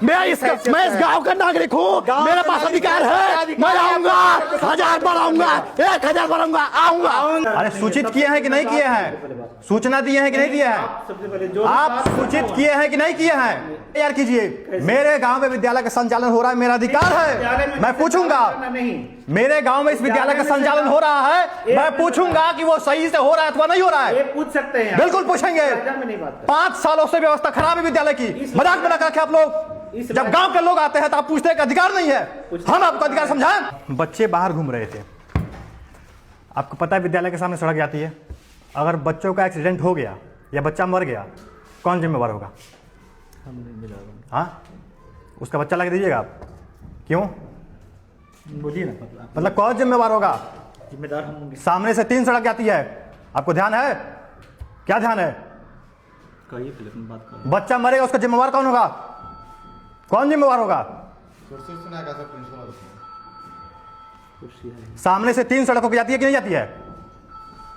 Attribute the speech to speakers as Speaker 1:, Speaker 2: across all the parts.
Speaker 1: मैं इस गांव का नागरिक हूँ, मेरे पास अधिकार है। मैं आऊंगा, 1000 बार आऊंगा, 1000 बार आऊंगा।
Speaker 2: अरे सूचित किए हैं कि नहीं किए हैं? सूचना दिए हैं कि नहीं दिए हैं? आप सूचित किए हैं कि नहीं किए हैं? यार कीजिए। मेरे गांव में विद्यालय का संचालन हो रहा है, मेरा अधिकार है। मैं पूछूंगा, मेरे गांव में इस विद्यालय का संचालन हो रहा है, मैं पूछूंगा कि वो सही से हो रहा है अथवा नहीं हो रहा है।
Speaker 3: पूछ सकते हैं,
Speaker 2: बिल्कुल पूछेंगे। 5 सालों से व्यवस्था खराब है विद्यालय की, मजाक बना कर रखे आप लोग। जब गांव के लोग आते हैं तो आप पूछते हैं कि अधिकार नहीं है। हम आपको अधिकार समझाएं? बच्चे बाहर घूम रहे थे, आपको पता है विद्यालय के सामने सड़क जाती है। अगर बच्चों का एक्सीडेंट हो गया या बच्चा मर गया, कौन जिम्मेवार होगा? हाँ, उसका बच्चा लगा दीजिएगा आप? क्यों
Speaker 3: बोलिए ना,
Speaker 2: मतलब कौन जिम्मेवार होगा?
Speaker 3: जिम्मेदार हम होंगे।
Speaker 2: सामने से 3 सड़क जाती है, आपको ध्यान है? क्या ध्यान है?
Speaker 3: कहिए, पहले अपनी बात करो।
Speaker 2: बच्चा मरेगा, उसका जिम्मेवार कौन होगा? कौन जिम्मेवार होगा? सामने से 3 सड़कों की जाती है कि नहीं जाती है?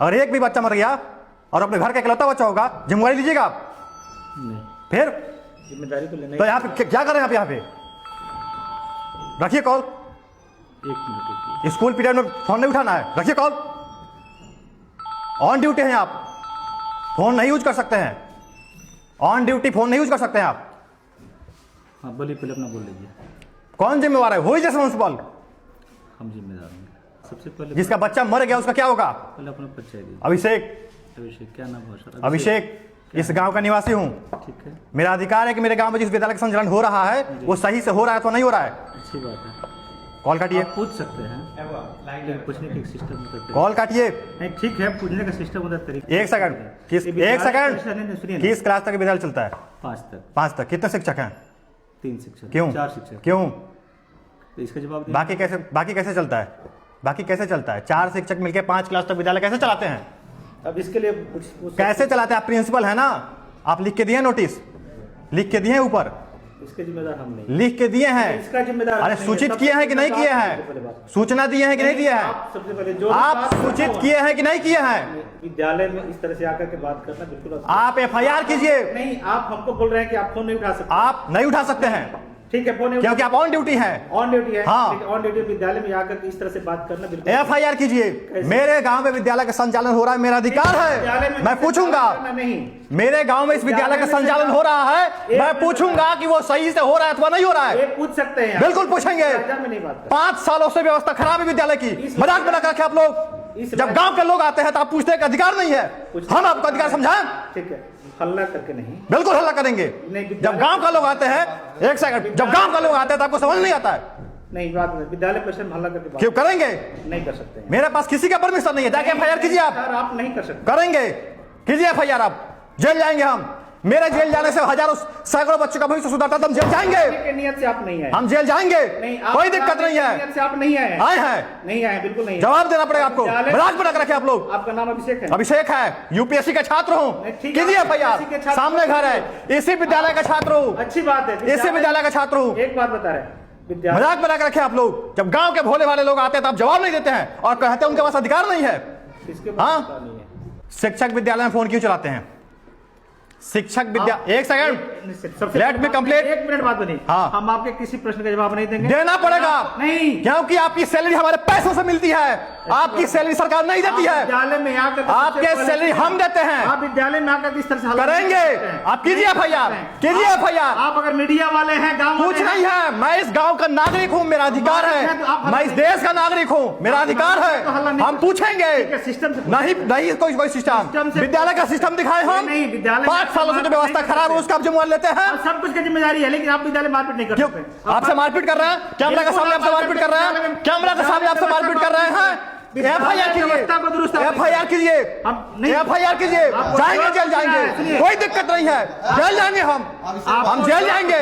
Speaker 2: और एक भी बच्चा मर गया और अपने घर का इकलौता बच्चा होगा, जिम्मेवारी लीजिएगा आप?
Speaker 3: नहीं।
Speaker 2: फिर
Speaker 3: जिम्मेदारी तो लेना।
Speaker 2: तो यहाँ पे क्या कर रहे हैं आप? यहाँ पे रखिए कॉल।
Speaker 3: 1 मिनट।
Speaker 2: स्कूल पीरियड में फोन नहीं उठाना है, रखिए कॉल। ऑन ड्यूटी हैं आप, फोन नहीं यूज कर सकते हैं। ऑन ड्यूटी फोन नहीं यूज कर सकते हैं आप।
Speaker 3: हाँ बोलिए, पहले अपना बोल लीजिए।
Speaker 2: कौन जिम्मेवार है? वही रिस्पॉन्सिबल।
Speaker 3: हम जिम्मेदार होंगे। सबसे पहले
Speaker 2: जिसका बच्चा मर गया उसका क्या होगा?
Speaker 3: पहले अपना परिचय दीजिए।
Speaker 2: अभिषेक।
Speaker 3: अभिषेक, क्या नाम है सर?
Speaker 2: अभिषेक, इस गांव का निवासी हूँ।
Speaker 3: ठीक है,
Speaker 2: मेरा अधिकार है कि मेरे गांव में जिस विद्यालय का संचालन हो रहा है वो सही से हो रहा है तो नहीं हो रहा है।
Speaker 3: अच्छी बात है।
Speaker 2: कॉल काटिए।
Speaker 3: आप पूछ सकते हैं, लेकिन पूछने के सिस्टम होता है।
Speaker 2: कॉल काटिए।
Speaker 3: नहीं, ठीक है, पूछने का सिस्टम होता है, तरीका।
Speaker 2: 1 सेकंड।
Speaker 3: सुनिए ना।
Speaker 2: किस क्लास तक विद्यालय चलता है?
Speaker 3: 5
Speaker 2: तक। कितने शिक्षक हैं?
Speaker 3: 3 शिक्षक।
Speaker 2: क्यों?
Speaker 3: 4 शिक्षक।
Speaker 2: क्यों?
Speaker 3: तो इसका जवाब दीजिए।
Speaker 2: बाकी कैसे चलता है? बाकी कैसे चलता है? 4 शिक्षक मिलकर 5 क्लास तक विद्यालय कैसे चलाते हैं?
Speaker 3: अब इसके लिए
Speaker 2: कैसे चलाते हैं? आप प्रिंसिपल है ना, आप लिख के दिए नोटिस, लिख के दिए ऊपर,
Speaker 3: इसके जिम्मेदार हम नहीं।
Speaker 2: लिख के दिए हैं।
Speaker 3: इसका जिम्मेदार
Speaker 2: अरे सूचित किए हैं कि नहीं किए हैं? सूचना दिए हैं कि नहीं दिए हैं?
Speaker 3: सबसे पहले जो
Speaker 2: आप सूचित किए हैं कि नहीं किए हैं?
Speaker 3: विद्यालय में इस तरह से आकर के बात करना बिल्कुल
Speaker 2: आप FIR कीजिए।
Speaker 3: नहीं, आप हमको बोल रहे हैं कि आप फोन नहीं उठा सकते।
Speaker 2: आप नहीं उठा सकते हैं
Speaker 3: ठीक है, फोन
Speaker 2: क्योंकि आप ऑन ड्यूटी हैं।
Speaker 3: ऑन ड्यूटी है।
Speaker 2: हाँ।
Speaker 3: ऑन ड्यूटी विद्यालय में आकर के इस तरह से बात करना बिल्कुल।
Speaker 2: FIR कीजिए। मेरे गांव में विद्यालय का संचालन हो रहा है, मेरा अधिकार है। मैं पूछूंगा,
Speaker 3: नहीं,
Speaker 2: मेरे गांव में इस विद्यालय का संचालन हो रहा है, मैं पूछूंगा कि वो सही से हो रहा है अथवा नहीं हो रहा है।
Speaker 3: ये पूछ सकते हैं,
Speaker 2: बिल्कुल पूछेंगे। 5 सालों से व्यवस्था खराब है विद्यालय की, मजाक बना कर रखे आप लोग। जब गांव के लोग आते हैं तो आप पूछते हैं कि अधिकार नहीं है। हम आपको अधिकार समझाएं?
Speaker 3: ठीक है, हल्ला करके नहीं।
Speaker 2: बिल्कुल हल्ला करेंगे। जब गांव का लोग आते हैं, 1 सेकंड, जब गांव का लोग आते हैं तो आपको समझ नहीं आता है?
Speaker 3: नहीं, बात नहीं, विद्यालय परिसर में हल्ला करके
Speaker 2: क्यों करेंगे?
Speaker 3: नहीं कर सकते हैं।
Speaker 2: मेरे पास किसी का परमिशन नहीं है। जाके FIR कीजिए।
Speaker 3: आप नहीं कर सकते।
Speaker 2: करेंगे, कीजिए FIR। आप जेल जाएंगे। हम मेरे जेल जाने से हजारों सैकड़ों बच्चों का भविष्य सुधरता है। हम जेल जाएंगे।
Speaker 3: नियत से आप नहीं आए।
Speaker 2: हम जेल जाएंगे, कोई दिक्कत नहीं है।
Speaker 3: नियत से आप नहीं आए।
Speaker 2: आए हैं,
Speaker 3: नहीं आए, बिल्कुल नहीं।
Speaker 2: जवाब देना पड़ेगा आपको। मजाक बना कर रखे आप लोग।
Speaker 3: आपका नाम अभिषेक है?
Speaker 2: अभिषेक है, UPSC का छात्र हूँ। कीजिए FIR। सामने घर है, इसी विद्यालय का छात्र हूँ।
Speaker 3: अच्छी बात है,
Speaker 2: इसी विद्यालय का छात्र हूँ।
Speaker 3: एक बात बता रहे,
Speaker 2: मजाक बना कर रखे आप लोग। जब गांव के भोले वाले लोग आते हैं तो आप जवाब नहीं देते हैं और कहते हैं उनके पास अधिकार नहीं है। हाँ, शिक्षक विद्यालय में फोन क्यों चलाते हैं? शिक्षक विद्या 1 second, let me complete.
Speaker 3: 1 minute बात बनी।
Speaker 2: हाँ।
Speaker 3: हम आपके किसी प्रश्न का जवाब नहीं देंगे।
Speaker 2: देना पड़ेगा।
Speaker 3: नहीं,
Speaker 2: क्योंकि आपकी सैलरी हमारे पैसों से मिलती है, आपकी सैलरी सरकार नहीं देती है।
Speaker 3: विद्यालय में आकर
Speaker 2: आपके सैलरी हम देते हैं।
Speaker 3: आप विद्यालय में आकर इस तरह से
Speaker 2: करेंगे। आप कीजिए FIR, कीजिए FIR।
Speaker 3: आप अगर मीडिया वाले हैं, गाँव
Speaker 2: कुछ नहीं है, मैं इस गांव का नागरिक हूँ, मेरा अधिकार है। मैं इस देश का नागरिक हूँ, मेरा अधिकार है। हम पूछेंगे।
Speaker 3: सिस्टम
Speaker 2: नहीं कोई सिस्टम। विद्यालय का सिस्टम दिखाए हम।
Speaker 3: नहीं, विद्यालय
Speaker 2: 5 सालों से जो व्यवस्था खराब है उसका आप जिम्मेवारी लेते हैं।
Speaker 3: सब कुछ की जिम्मेदारी है, लेकिन आप विद्यालय मारपीट नहीं कर
Speaker 2: क्यों?
Speaker 3: सकते।
Speaker 2: आपसे मारपीट कर रहे हैं? कैमरा के सामने आपसे मारपीट कर रहे हैं? कैमरा के सामने आपसे मारपीट कर रहे हैं? FIR कीजिए। FIR कीजिए। FIR कीजिए। जाएंगे, जेल जाएंगे, कोई दिक्कत नहीं है। जेल जाएंगे हम जेल जाएंगे,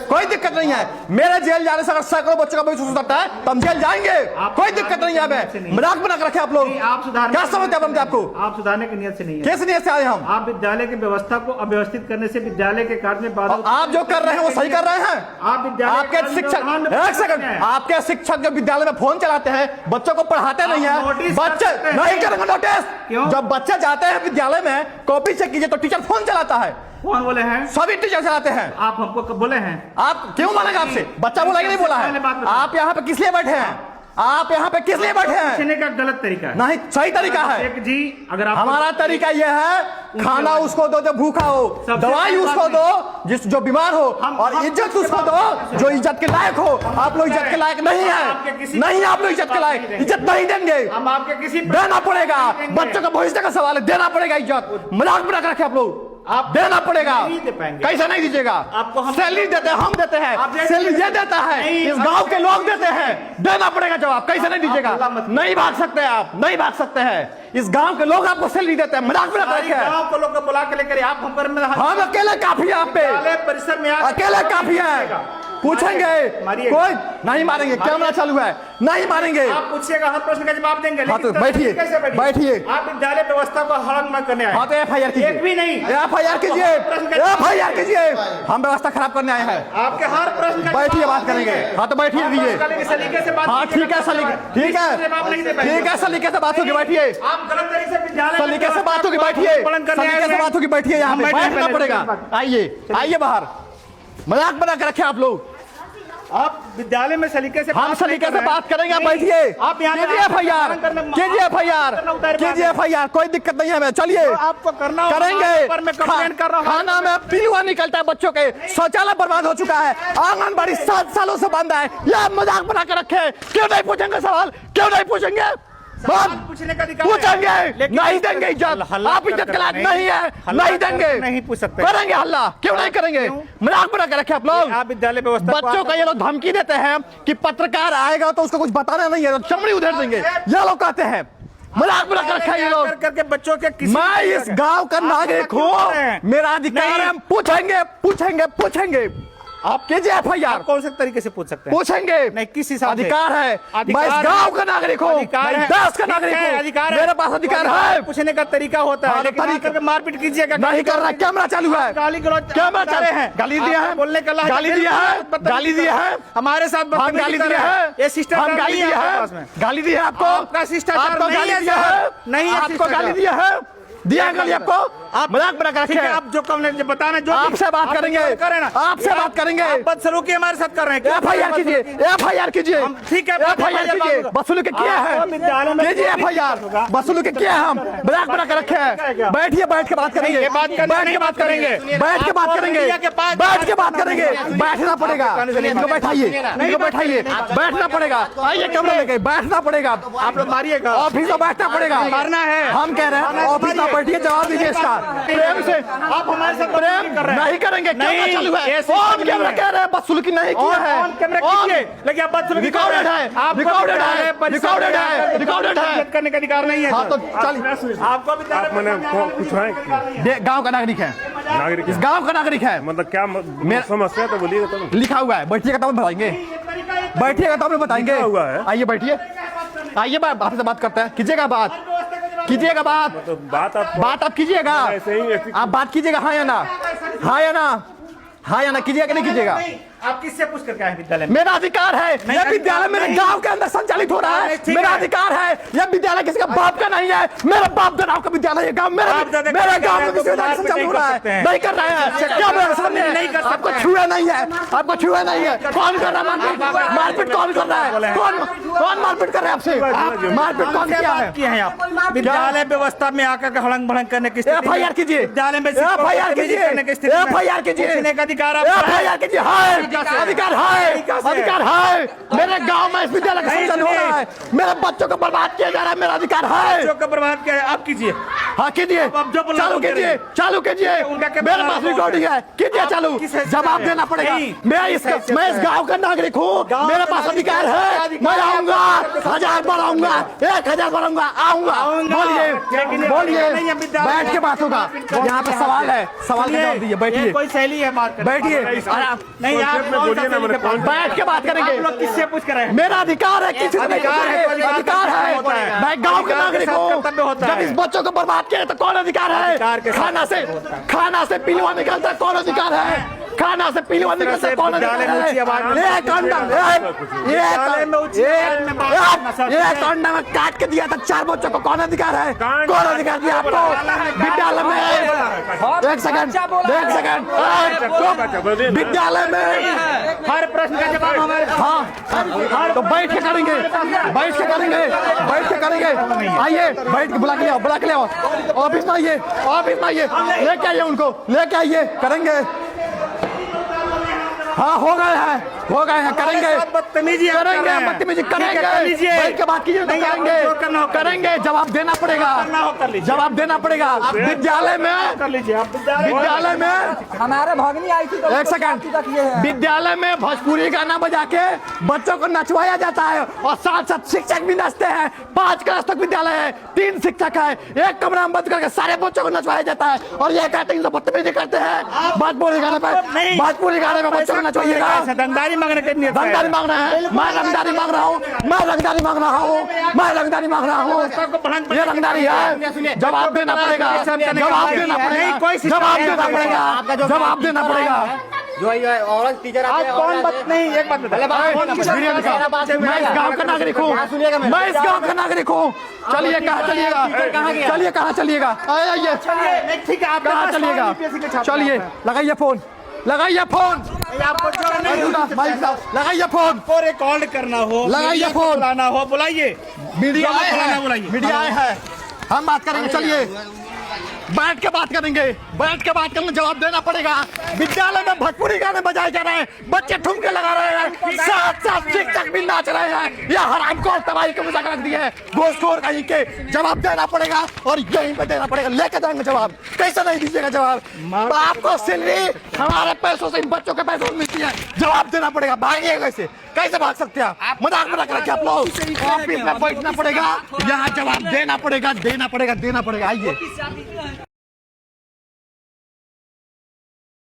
Speaker 2: कोई दिक्कत नहीं है। मेरे जेल जाने से अगर सैकड़ों बच्चों का भविष्य सुधरता है तो हम जेल जाएंगे, कोई दिक्कत नहीं है। मजाक बना कर रखे आप लोग।
Speaker 3: आप सुधार
Speaker 2: क्या समझते हैं आपको?
Speaker 3: आप सुधारने की नियत से नहीं है।
Speaker 2: किस नियत से आए हम?
Speaker 3: आप विद्यालय की व्यवस्था को अव्यवस्थित करने से विद्यालय के कार्य में बाधा।
Speaker 2: आप जो कर रहे हैं वो सही कर रहे हैं।
Speaker 3: आप विद्यालय
Speaker 2: आपके शिक्षक, 1 सेकंड, आपके शिक्षक जो विद्यालय में फोन चलाते हैं, बच्चों को पढ़ाते नहीं है। बच्चे नहीं करेंगे नोटिस। जब बच्चे जाते हैं विद्यालय में, कॉपी चेक कीजिए तो टीचर फोन चलाता है।
Speaker 3: कौन बोले हैं?
Speaker 2: सभी टीचर चलाते हैं।
Speaker 3: आप हमको कब बोले हैं?
Speaker 2: आप क्यों मानेगा आपसे? बच्चा बोला कि नहीं बोला
Speaker 3: पहले बात
Speaker 2: है?
Speaker 3: बताओ।
Speaker 2: आप यहाँ पे किस लिए बैठे हैं? आप यहाँ पे किस लिए बैठे हैं?
Speaker 3: पूछने का गलत तरीका है।
Speaker 2: नहीं, सही तरीका है।
Speaker 3: एक जी, अगर आप
Speaker 2: हमारा तरीका यह है, खाना उसको दो जो भूखा हो,
Speaker 3: सबसे
Speaker 2: दवाई
Speaker 3: पहली
Speaker 2: उसको
Speaker 3: बात
Speaker 2: दो जो बीमार हो, और
Speaker 3: हम
Speaker 2: इज्जत उसको दो जो इज्जत के लायक हो। आप लोग इज्जत के लायक नहीं
Speaker 3: आपके
Speaker 2: है,
Speaker 3: किसी
Speaker 2: नहीं आप लोग इज्जत के लायक, इज्जत नहीं देंगे।
Speaker 3: हम आपके किसी
Speaker 2: देना पड़ेगा, बच्चों का भविष्य का सवाल है, देना पड़ेगा इज्जत। मजाक बना कर रखे आप लोग,
Speaker 3: आप
Speaker 2: देना पड़ेगा।
Speaker 3: नहीं दे पाएंगे।
Speaker 2: कैसे नहीं दीजिएगा?
Speaker 3: आपको हम
Speaker 2: सैलरी देते हैं, हम देते हैं,
Speaker 3: आप जैसे-
Speaker 2: सैलरी ये देता है,
Speaker 3: नहीं,
Speaker 2: इस गांव के लोग देते हैं, देना पड़ेगा जवाब। कैसे नहीं दीजिएगा?
Speaker 3: अल्लाह मत-
Speaker 2: नहीं भाग सकते आप, नहीं भाग सकते हैं। इस गांव के लोग आपको सैलरी देते हैं, मजाक बना कर
Speaker 3: सारी
Speaker 2: रखे हैं।
Speaker 3: गांव को लोग को बुला के लेकर आप हम पर
Speaker 2: हम अकेले काफी है आप पे,
Speaker 3: परिसर में आकर-
Speaker 2: अकेले काफी है। पूछेंगे
Speaker 3: मारिए।
Speaker 2: कोई नहीं मारेंगे, कैमरा चालू है, नहीं मारेंगे।
Speaker 3: आप पूछिएगा, हर प्रश्न का जवाब देंगे।
Speaker 2: हाँ तो
Speaker 3: लेकिन
Speaker 2: बैठिए,
Speaker 3: कैसे
Speaker 2: बैठिए।
Speaker 3: आप विद्यालय व्यवस्था को हड़ंग मत करने आए।
Speaker 2: हाँ तो FIR कीजिए,
Speaker 3: एक भी नहीं।
Speaker 2: FIR कीजिए, FIR कीजिए। हम व्यवस्था खराब करने आए हैं।
Speaker 3: आपके हर प्रश्न का
Speaker 2: बैठिए,
Speaker 3: जवाब
Speaker 2: बात करेंगे। हाँ तो बैठिए,
Speaker 3: आप
Speaker 2: दीजिए।
Speaker 3: सलीके से बात
Speaker 2: हाँ ठीक है, सलीके ठीक
Speaker 3: जवाब नहीं दे
Speaker 2: है,
Speaker 3: पाएंगे।
Speaker 2: ठीक है, सलीके से बात होगी, बैठिए।
Speaker 3: आप गलत तरीके से विद्यालय
Speaker 2: सलीके से बात होगी, बैठिए, सलीके से बात होगी, बैठिए। यहाँ पे बैठना पड़ेगा। आइए, आइए बाहर। मजाक बना कर रखे आप लोग।
Speaker 3: आप विद्यालय में सलीके से
Speaker 2: हम सलीके से बात करेंगे, आप बैठिए।
Speaker 3: आप यहाँ
Speaker 2: कीजिए FIR, कीजिए FIR, कीजिए FIR, कोई दिक्कत नहीं है हमें। चलिए
Speaker 3: आपको करना होगा।
Speaker 2: करेंगे।
Speaker 3: पर मैं कंप्लेंट कर रहा हूँ।
Speaker 2: खाना में पिलुआ निकलता है बच्चों के, शौचालय बर्बाद हो चुका है, आंगनबाड़ी 7 सालों से बंद है। यह मजाक बना कर रखे हैं। क्यों नहीं पूछेंगे सवाल? क्यों नहीं पूछेंगे?
Speaker 3: सवाल पूछने का अधिकार है।
Speaker 2: पूछेंगे,
Speaker 3: लेकिन
Speaker 2: नहीं देंगे इज्जत।
Speaker 3: हल्ला
Speaker 2: आप इज्जत के लायक
Speaker 3: नहीं-
Speaker 2: नहीं है,
Speaker 3: हल्ला
Speaker 2: नहीं
Speaker 3: कर
Speaker 2: देंगे।
Speaker 3: नहीं पूछ सकते।
Speaker 2: करेंगे हल्ला, क्यों नहीं करेंगे? मजाक बना कर रखे आप लोग।
Speaker 3: आप विद्यालय व्यवस्था को
Speaker 2: बच्चों को ये लोग धमकी देते हैं कि पत्रकार आएगा तो उसको कुछ बताना नहीं है, तो चमड़ी उधेड़ देंगे, ये लोग कहते हैं। मजाक बना कर रखा है ये लोग।
Speaker 3: करके बच्चों के किसी
Speaker 2: मैं इस गांव का नागरिक हूँ, मेरा अधिकार है।
Speaker 3: नहीं।
Speaker 2: हम पूछेंगे, पूछेंगे, पूछेंगे। आप कीजिए FIR,
Speaker 3: कौन से तरीके से पूछ सकते हैं?
Speaker 2: पूछेंगे।
Speaker 3: नहीं, किस हिसाब से?
Speaker 2: अधिकार है, मैं इस
Speaker 3: अधिकार
Speaker 2: गांव
Speaker 3: है।
Speaker 2: का नागरिक हूँ,
Speaker 3: अधिकार
Speaker 2: मैं
Speaker 3: है।
Speaker 2: देश का
Speaker 3: ठीक
Speaker 2: नागरिक
Speaker 3: है,
Speaker 2: हूँ,
Speaker 3: अधिकार है।
Speaker 2: मेरे पास अधिकार है।
Speaker 3: पूछने का तरीका होता है,
Speaker 2: हाँ,
Speaker 3: लेकिन
Speaker 2: तरीका-
Speaker 3: आकर के मारपीट कीजिएगा।
Speaker 2: नहीं कर रहा, कैमरा चालू है,
Speaker 3: गाली गलौज
Speaker 2: कैमरा
Speaker 3: बता
Speaker 2: चालू
Speaker 3: रहे हैं।
Speaker 2: गाली दिया है,
Speaker 3: आपको बोलने का लायक
Speaker 2: गाली दिया है, गाली दिया है।
Speaker 3: हमारे साथ
Speaker 2: हम
Speaker 3: बदतमीजी
Speaker 2: गाली
Speaker 3: कर
Speaker 2: दिया
Speaker 3: रहे हैं।
Speaker 2: है,
Speaker 3: ये सिस्टम
Speaker 2: हम गाली दिया है, गाली दिया है आपको।
Speaker 3: आपका शिष्टाचार
Speaker 2: आपको
Speaker 3: नहीं
Speaker 2: गाली
Speaker 3: है
Speaker 2: दिया
Speaker 3: सर।
Speaker 2: है,
Speaker 3: नहीं है
Speaker 2: आपको
Speaker 3: शिष्टाचार।
Speaker 2: गाली दिया है, दिया गाली आपको। आप मजाक बना कर
Speaker 3: ठीक
Speaker 2: रखे
Speaker 3: है,
Speaker 2: हैं।
Speaker 3: आप जो कम बताना जो
Speaker 2: आपसे बात करेंगे,
Speaker 3: करें ना,
Speaker 2: आपसे बात करेंगे।
Speaker 3: आप बदसलूकी हमारे साथ कर रहे हैं।
Speaker 2: FIR कीजिए, FIR कीजिए।
Speaker 3: हम ठीक है,
Speaker 2: FIR कीजिए। बदसलूकी किया है,
Speaker 3: आपको विद्यालय में
Speaker 2: कीजिए FIR। बदसलूकी किया है, हम मजाक बना कर रखे हैं। बैठिए, बैठ के बात करेंगे,
Speaker 3: ये बात करनी
Speaker 2: बैठ के बात करेंगे, बैठ के बात करेंगे, बैठ के बात करेंगे। बैठना पड़ेगा, इनको बैठाइए, इनको बैठाइए, बैठना पड़ेगा। आइए कैमरा लेके, बैठना पड़ेगा।
Speaker 3: आप लोग मारिएगा।
Speaker 2: ऑफिस में बैठना पड़ेगा,
Speaker 3: मारना है।
Speaker 2: हम कह रहे हैं ऑफिस में बैठिए, जवाब दीजिए इसका प्रेम से।
Speaker 3: आप हमारे साथ
Speaker 2: प्रेम
Speaker 3: कर रहे हैं।
Speaker 2: नहीं करेंगे, कैमरा
Speaker 3: नहीं,
Speaker 2: चालू है,
Speaker 3: ये
Speaker 2: ऑन
Speaker 3: सिस्टम
Speaker 2: कैमरा
Speaker 3: नहीं है।
Speaker 2: कह रहे हैं बदसलूकी नहीं किया है,
Speaker 3: ऑन कैमरा कीजिए, लेकिन आप बदसलूकी कर रहे
Speaker 2: रिकॉर्डेड
Speaker 3: हैं।
Speaker 2: है,
Speaker 3: आपको
Speaker 2: रिकॉर्डेड
Speaker 3: विद्यालय
Speaker 2: है,
Speaker 3: परिसर
Speaker 2: रिकॉर्डेड
Speaker 3: में
Speaker 2: है,
Speaker 3: आकर
Speaker 2: रिकॉर्डेड है।
Speaker 3: इज्जत करने का अधिकार नहीं है।
Speaker 2: हाँ तो
Speaker 3: सर।
Speaker 2: चलिए,
Speaker 3: आपको विद्यालय
Speaker 4: आप मैंने कुछ है कि
Speaker 2: गांव का नागरिक है,
Speaker 4: नागरिक
Speaker 2: इस गांव का नागरिक है।
Speaker 4: मतलब क्या समस्या तो बोलिए तो।
Speaker 2: लिखा हुआ है, बैठिएगा तब बताएंगे, बैठिएगा तब बताएंगे।
Speaker 4: लिखा हुआ है।
Speaker 2: आइए बैठिए, आइए आपसे बात करते हैं। कीजिएगा बात, कीजिएगा बात,
Speaker 4: तो बात आप
Speaker 2: कीजिएगा,
Speaker 4: ऐसे ही
Speaker 2: आप बात कीजिएगा। हाँ या ना, हाँ या ना, हाँ या ना कीजिएगा कि नहीं कीजिएगा?
Speaker 3: आप किससे पूछ करके आए विद्यालय में?
Speaker 2: मेरा अधिकार है, यह विद्यालय मेरे गांव के अंदर संचालित हो रहा है,
Speaker 3: नहीं, ठीक
Speaker 2: मेरा
Speaker 3: है।
Speaker 2: अधिकार है। यह विद्यालय किसी का बाप का नहीं है, मेरा बाप दादाओं का विद्यालय है। गांव मेरा
Speaker 3: बाप दादा
Speaker 2: मेरे
Speaker 3: का
Speaker 2: गांव में
Speaker 3: विद्यालय
Speaker 2: किसी विद्यालय
Speaker 3: तो
Speaker 2: संचालित हो
Speaker 3: नहीं
Speaker 2: रहा
Speaker 3: कर
Speaker 2: है,
Speaker 3: सकते हैं।
Speaker 2: नहीं कर रहे हैं। क्या मेरे सामने
Speaker 3: नहीं कर सकते
Speaker 2: आपको
Speaker 3: हैं।
Speaker 2: छुआ नहीं है, आपको छुआ नहीं है। कौन कर रहा है मारपीट? मारपीट कौन कर रहा है? कौन मारपीट कर रहा है आपसे? मारपीट कौन किया है?
Speaker 3: किए हैं आप? विद्यालय व्यवस्था में आकर के हड़ंग भड़ंग करने की स्थिति में-
Speaker 2: FIR कीजिए,
Speaker 3: विद्यालय में
Speaker 2: FIR कीजिए,
Speaker 3: करने की स्थिति में
Speaker 2: FIR कीजिए,
Speaker 3: पूछने का अधिकार आपका है।
Speaker 2: FIR कीजिए। हाय, अधिकार है, अधिकार है। मेरे गांव में इस विद्यालय का संचालन हो रहा है, मेरे बच्चों को बर्बाद किया जा रहा है, मेरा अधिकार है।
Speaker 3: बच्चों का बर्बाद किया है, आप कीजिए।
Speaker 2: हाँ कीजिए,
Speaker 3: अब जो बोला
Speaker 2: चालू
Speaker 3: वो
Speaker 2: कीजिए,
Speaker 3: करें।
Speaker 2: चालू कीजिए।
Speaker 3: उनका क्या
Speaker 2: मेरे
Speaker 3: बोला
Speaker 2: पास
Speaker 3: वो
Speaker 2: रिकॉर्डिंग है, कीजिए
Speaker 3: आप
Speaker 2: चालू।
Speaker 3: किस हैसियत
Speaker 2: जवाब
Speaker 3: से
Speaker 2: देना पड़ेगा।
Speaker 3: नहीं,
Speaker 2: मैं इस गांव का नागरिक हूँ, मेरे पास अधिकार है। मैं आऊंगा, 1000 बार आऊंगा, 1000 बार आऊंगा, आऊंगा। बोलिए, बोलिए, बैठ के बात होगा। यहाँ पे सवाल है, सवाल का जवाब दीजिए। बैठिए,
Speaker 3: कोई शैली है बात करने की।
Speaker 2: बैठिए,
Speaker 3: नहीं आप
Speaker 4: में बोलिए ना, मैंने कौन-
Speaker 2: बैठ के बात करेंगे।
Speaker 3: आप लोग किससे पूछ कर रहे हैं?
Speaker 2: मेरा अधिकार है, किसी से नहीं
Speaker 3: अधिकार है,
Speaker 2: पूछेंगे। अधिकार
Speaker 3: होता
Speaker 2: है,
Speaker 3: है।
Speaker 2: मैं गांव का
Speaker 3: अधिकार के
Speaker 2: नागरिक
Speaker 3: साथ
Speaker 2: हूँ।
Speaker 3: कर्तव्य होता
Speaker 2: जब
Speaker 3: है।
Speaker 2: इस बच्चों को बर्बाद किया तो कौन अधिकार
Speaker 3: अधिकार
Speaker 2: है?
Speaker 3: के साथ
Speaker 2: खाना से पिलुआ निकलता है, कौन अधिकार है?
Speaker 1: खाना से पीने वाले
Speaker 2: तरह से
Speaker 1: कौन
Speaker 2: विद्यालय में ऊंची आवाज में
Speaker 1: ये कंडम
Speaker 2: विद्यालय में ऊंची आवाज में बात करना सर।
Speaker 1: ये कंडम काट के दिया था 4 बच्चों को, कौन अधिकार है? कौन अधिकार दिया आपको विद्यालय में? एक सेकंड विद्यालय में
Speaker 3: हर प्रश्न का जवाब हमारे
Speaker 1: हाँ तो बैठ के करेंगे, बैठ के करेंगे, बैठ के करेंगे। आइए बैठ के बुला के ले आओ, बुला के ले आओ, ऑफिस में आइए, ऑफिस में आइए, लेके आइए उनको, लेके आइए, करेंगे। हाँ हो गए हैं, करेंगे,
Speaker 2: बदतमीजी आप कर
Speaker 1: करेंगे,
Speaker 2: रहे हैं।
Speaker 1: बदतमीजी
Speaker 2: ठीक है, कर
Speaker 1: करेंगे,
Speaker 2: लीजिए।
Speaker 1: बैठ के बात कीजिए तो
Speaker 2: नहीं, आप जो करना
Speaker 1: करेंगे,
Speaker 2: हो कर
Speaker 1: करेंगे, जवाब देना पड़ेगा,
Speaker 2: कर लीजिए।
Speaker 1: जवाब देना पड़ेगा। विद्यालय में,
Speaker 2: कर लीजिए आप
Speaker 1: विद्यालय में
Speaker 5: हमारे भगनी आई थी तो
Speaker 1: एक सेकंड, विद्यालय में भोजपुरी गाना बजा के बच्चों को नचवाया जाता है और साथ साथ शिक्षक भी नाचते हैं। 5 क्लास तक विद्यालय है, 3 शिक्षक है, एक कमरा में बंद करके सारे बच्चों को नचवाया जाता है और ये कहते हैं बदतमीजी करते हैं। भोजपुरी गाने पे, भोजपुरी गाने में बच्चों को नचवाइएगा।
Speaker 2: दंगारी मांगने के लिए
Speaker 1: रंगदारी मांग रहे हैं, मैं रंगदारी मांग रहा हूँ, मैं रंगदारी मांग रहा हूँ, मैं रंगदारी मांग रहा हूँ। ये रंगदारी है, जवाब देना पड़ेगा, जवाब देना पड़ेगा, जवाब देना पड़ेगा, जवाब देना पड़ेगा।
Speaker 5: जो ये औरत टीचर
Speaker 2: आप कौन बात नहीं, एक बात
Speaker 1: मैं इस गांव का नागरिक हूँ, मैं इस गांव का नागरिक हूँ। चलिए कहाँ चलिएगा, चलिए कहाँ चलिएगा, आइए
Speaker 2: ठीक है, आप
Speaker 1: कहाँ चलिएगा, चलिए लगाइए फोन, लगाइए फोन,
Speaker 2: आपको
Speaker 1: लगाइए फोन,
Speaker 2: को रिकॉर्ड करना हो,
Speaker 1: लगाइए
Speaker 2: मीडिया को
Speaker 1: फोन।
Speaker 2: बुलाना हो, बुलाइए।
Speaker 1: मीडिया आए हैं,
Speaker 2: बुलाइए।
Speaker 1: मीडिया आए हैं, हम बात करेंगे। चलिए बैठ के बात करेंगे, बैठ के बात करेंगे, जवाब देना पड़ेगा। विद्यालय में भोजपुरी गाने बजाए जा रहे हैं, बच्चे ठुमके लगा रहे हैं, साथ साथ शिक्षक भी नाच रहे हैं। यह हरामखोर तबाही के मुजाकर रख दिए हैं, घोषखोर कहीं के। जवाब देना पड़ेगा और यहीं पे देना पड़ेगा, लेके जाएंगे जवाब। कैसे नहीं दीजिएगा जवाब? आपको सैलरी हमारे पैसों से, इन बच्चों के पैसों से मिलती है, जवाब देना पड़ेगा। भागिएगा कैसे, कैसे भाग सकते हैं आप? मजाक में रख रखे आप लोग। ऑफिस में बैठना पड़ेगा, यहाँ जवाब देना पड़ेगा, देना पड़ेगा, देना पड़ेगा। आइए